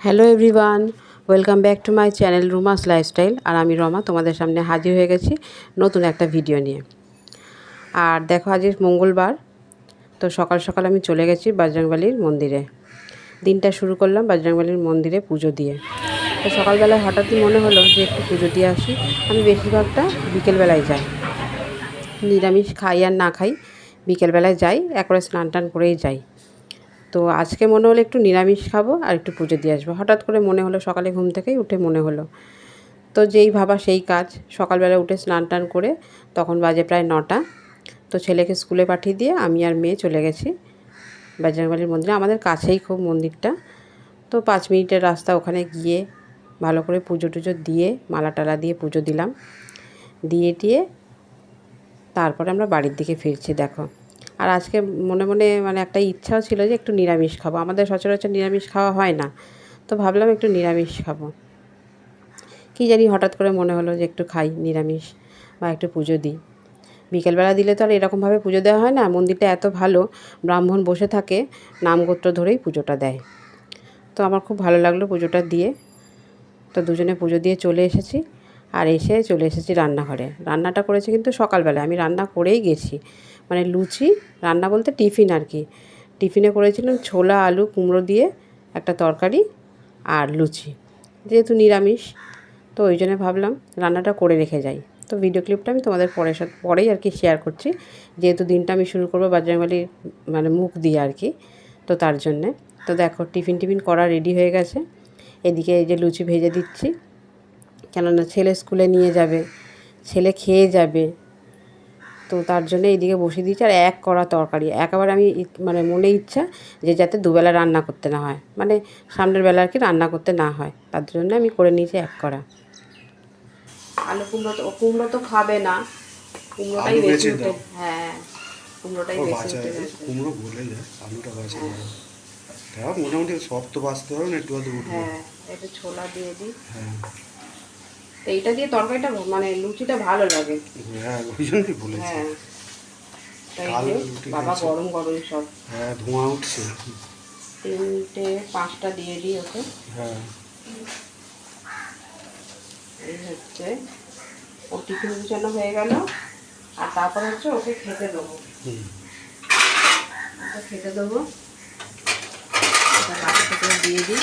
Hello everyone, welcome back to my channel Ruma's lifestyle. আর আমি রমা তোমাদের সামনে হাজির হয়ে গেছি নতুন একটা ভিডিও নিয়ে। আর দেখো আজ মঙ্গলবার, তো সকাল সকাল আমি চলে গেছি বজরংবলীর মন্দিরে। দিনটা শুরু করলাম বজরংবলীর মন্দিরে পুজো দিয়ে। তো সকালবেলায় হঠাৎই মনে হলো যে একটু পুজো দিয়ে আসি। আমি বেশিরভাগটা বিকেলবেলায় যাই, নিরামিষ খাই আর না খাই বিকেলবেলায় যাই, একবারে স্নান টান করেই যাই। তো আজকে মনে হলো একটু নিরামিষ খাবো আর একটু পুজো দিয়ে আসবো। হঠাৎ করে মনে হলো, সকালে ঘুম থেকেই উঠে মনে হলো। তো যেই ভাবা সেই কাজ। সকালবেলা উঠে স্নান টান করে তখন বাজে প্রায় 9টা। তো ছেলেকে স্কুলে পাঠিয়ে দিয়ে আমি আর মেয়ে চলে গেছি বজরংবলীর মন্দিরে। আমাদের কাছেই খুব মন্দিরটা, তো 5 মিনিটের রাস্তা। ওখানে গিয়ে ভালো করে পুজো টুজো দিয়ে মালা টালা দিয়ে পুজো দিলাম, দিয়ে তারপরে আমরা বাড়ির দিকে ফিরছি দেখো। আর আজকে মনে মনে মানে একটা ইচ্ছাও ছিল যে একটু নিরামিষ খাবো। আমাদের সচরাচর নিরামিষ খাওয়া হয় না, তো ভাবলাম একটু নিরামিষ খাবো। কী জানি হঠাৎ করে মনে হলো যে একটু খাই নিরামিষ বা একটু পুজো দিই। বিকেলবেলা দিলে তো আর এরকমভাবে পুজো দেওয়া হয় না। মন্দিরটা এত ভালো, ব্রাহ্মণ বসে থাকে, নামগোত্র ধরেই পুজোটা দেয়। তো আমার খুব ভালো লাগলো পুজোটা দিয়ে। তো দুজনে পুজো দিয়ে চলে এসেছি। আর এসে চলে এসেছি রান্নাঘরে। রান্নাটা করেছি কিন্তু সকালবেলায়, আমি রান্না করেই গেছি। মানে লুচি রান্না বলতে টিফিন আর কি। টিফিনে করেছিলাম ছোলা আলু কুমড়ো দিয়ে একটা তরকারি আর লুচি। যেহেতু নিরামিষ, তো ওই জন্য ভাবলাম রান্নাটা করে রেখে যাই। তো ভিডিও ক্লিপটা আমি তোমাদের পরেই আর কি শেয়ার করছি, যেহেতু দিনটা আমি শুরু করবো বজরংবলীর মানে মুখ দিয়ে আর কি। তো তার জন্যে তো দেখো টিফিন করা রেডি হয়ে গেছে। এদিকে এই যে লুচি ভেজে দিচ্ছি, কেননা ছেলে স্কুলে নিয়ে যাবে, ছেলে খেয়ে যাবে। তো তার জন্য এইদিকে বসিয়ে দিচ্ছি। আর এক কড়া তরকারি, একেবারে আমি মানে মনে ইচ্ছা যে যাতে দুবেলা রান্না করতে না হয়, মানে সামনের বেলা আর কি রান্না করতে না হয়, তার জন্য আমি করে নিয়েছি এক কড়া। আলু কুমড়ো তো খাবে না, কুমড়োটাই বেশি উঠে। হ্যাঁ, কুমড়োটাই বেশি উঠে গেছে। কুমড়ো গলে যায়, আলুটা বাঁচে না। তাও মোটামুটি সব তো বাঁচতে পারো না, একটু আধটু উঠবে। হ্যাঁ, একটু ছোলা দিয়ে দিই। হ্যাঁ, তো এইটা দিয়ে তরকারিটা মানে লুচিটা ভালো লাগে। হ্যাঁ ওই জন্যই বলেছি। হ্যাঁ, তাই কাল যে রুটি বাবা খেয়েছি। গরম গরম সব। হ্যাঁ, ধোঁয়া উঠছে। 3টে 5টা দিয়ে দিই ওকে। হ্যাঁ, এই হচ্ছে ও টিফিন গুছানো হয়ে গেল। আর তারপর হচ্ছে ওকে খেতে দেবো। ওকে খেতে দেবো, বাচ্চা করে দিয়ে দিই।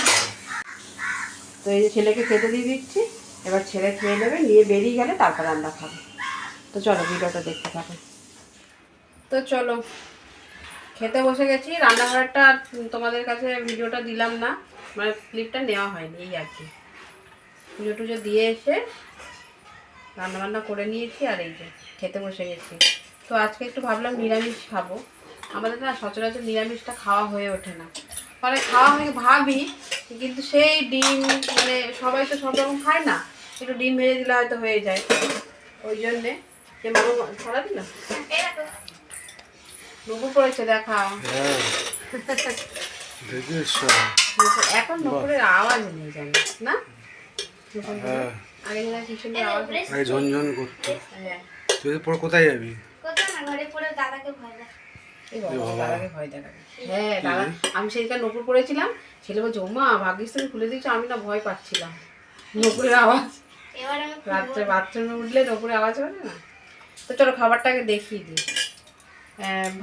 তো এই যে ছেলেকে খেতে দিয়ে দিচ্ছি, এবার ছেলে খেয়ে নেবে, নিয়ে বেরিয়ে গেলে তারপর আমরা খাবো। তো চলো ভিডিওটা দেখতে থাকো। তো চলো খেতে বসে গেছি। রান্নাঘরটা তোমাদের কাছে ভিডিওটা দিলাম না, মানে ক্লিপটা নেওয়া হয়নি, এই আর কি। পুজো টুজো দিয়ে এসে রান্নাবান্না করে নিয়েছি, আর এই যে খেতে বসে গেছি। তো আজকে একটু ভাবলাম নিরামিষ খাবো। আমাদের না সচরাচর নিরামিষটা খাওয়া হয়ে ওঠে না, মানে খাওয়া হয়ে ভাবি, কিন্তু সেই ডিম মানে সবাই তো সব রকম খায় না, একটু ডিম ভেজে দিলে হয়তো হয়ে যায়। ওই জন্যে যে মানুষ ছাড়া দিল নুপুর পড়েছে দেখা। এখন নুপুরের আওয়াজ নেই জানি না, আগে কি সুন্দর আওয়াজ ঝনঝন করতো। তুই পরে কোথায় যাবি? হ্যাঁ দাদা, আমি সেইখানে নপুর পড়েছিলাম। ছেলে বলছে ওমা ভাগ্যিস তুমি খুলে দিয়েছো, আমি না ভয় পাচ্ছিলাম নপুরের আওয়াজ। রাত্রে বাথরুমে উঠলে নপুরের আওয়াজ হবে না। তো চলো খাবারটাকে দেখিয়ে দিই।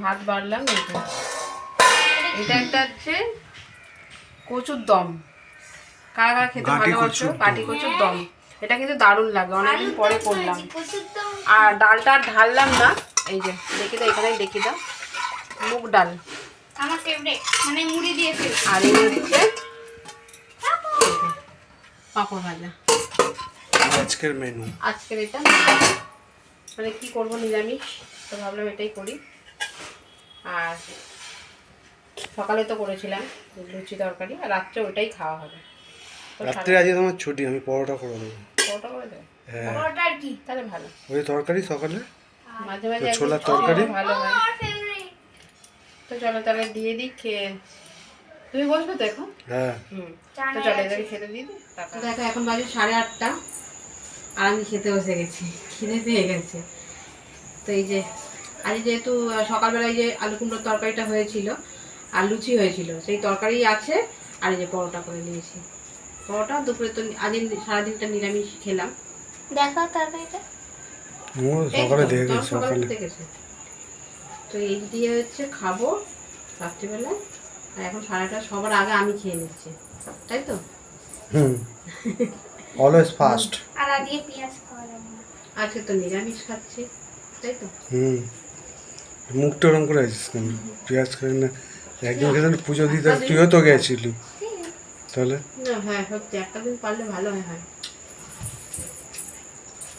ভাত বাড়লাম, এটা একটা হচ্ছে কচুর দম। কারা কারা খেতে ভালোবাসো কাটি কচুর দম, এটা কিন্তু দারুণ লাগে, অনেকদিন পরে করলাম। আর ডালটা ঢাললাম না, এই যে দেখি দাও, এখানেই দেখি দাও, মুগ ডাল আমার ফেভারিট, মানে মুড়ি দিয়ে ফেভারিট। আর এই হচ্ছে পাঁপড় ভাজা। আজকের মেনু, আজকের এটা মানে কি করবো নিরামিষ, তো ভাবলাম এটাই করি। আর সকালে তো করেছিলাম লুচি তরকারি, আর রাত্রে ওইটাই খাওয়া হবে। রাত্রে আজকে তোমার ছুটি, আমি পরোটা করে দেবো। পরোটা করে দেবে? হ্যাঁ, পরোটা আর কি? তাহলে ভালো। ওই তরকারি সকালে মাঝে মাঝে ছোলার তরকারি ভালো হয়। তো চলো তাহলে দিয়ে দিই, খেয়ে তুমি বসবে তো এখন? হ্যাঁ, তো চলো এদেরকে খেতে দিয়ে দিই। দেখো এখন বাজে 8:30 আর আমি খেতে বসে গেছি, খিদে পেয়ে গেছে। তো এই যে আজ যেহেতু সকালবেলায় যে আলু কুমড়োর তরকারিটা হয়েছিল আর লুচি হয়েছিল, সেই তরকারি আছে। আর এই যে পরোটা করে নিয়েছি, পরোটা দুপুরে তো আজ সারাদিনটা নিরামিষ খেলাম। দেখো তরকারিটা। ও এই সকালে তো, দেখে তোমার সকালে সকালে দেখেছে। তো এই দিয়ে হচ্ছে খাবো রাত্রিবেলা। আর এখন 8:30 সবার আগে আমি খেয়ে নিচ্ছি, তাই তো? হুম অলওয়েজ ফাস্ট। আর আজকে পেঁয়াজ খাওয়া যাবে না। আজকে তো নিরামিষ খাচ্ছি, তাই তো? হুম মুখটা ওরম করে আছিস কেন? পেঁয়াজ খাই না একদিন খেতে পুজো দিতে তুইও তো গেছিলি তাহলে। না হ্যাঁ সত্যি একটা দিন পারলে ভালো হয়।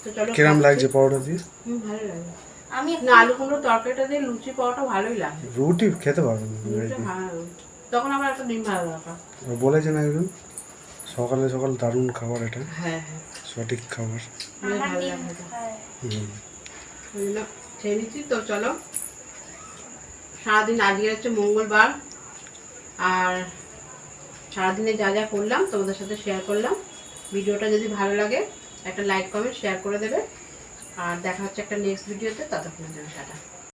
তো চলো কিরম খাচ্ছি। লাগছে পরোটা দিয়ে? ভালো লাগে। আমি না আলু কুমড়োর তরকারিটা দিয়ে লুচি পাওয়াটা ভালোই লাগে। রুটি খেতে পারবে না লুচিটা ভালো। তখন আবার একটা ডিম ভালো দরকার। বলেছেন একজন সকালে সকাল দারুণ খাবার এটা, হ্যাঁ হ্যাঁ সঠিক খাবার। বেশ আমার ভালো ডিম লাগে এটা। খায়। হুম ওই জন্য খেয়ে নিচ্ছি। তো চলো সারাদিন আজকে হচ্ছে মঙ্গলবার, আর সারাদিনে যা যা করলাম তোমাদের সাথে শেয়ার করলাম। ভিডিওটা যদি ভালো লাগে একটা লাইক কমেন্ট শেয়ার করে দেবে। আর দেখা হচ্ছে একটা নেক্সট ভিডিওতে, ততক্ষণের জন্য টাটা।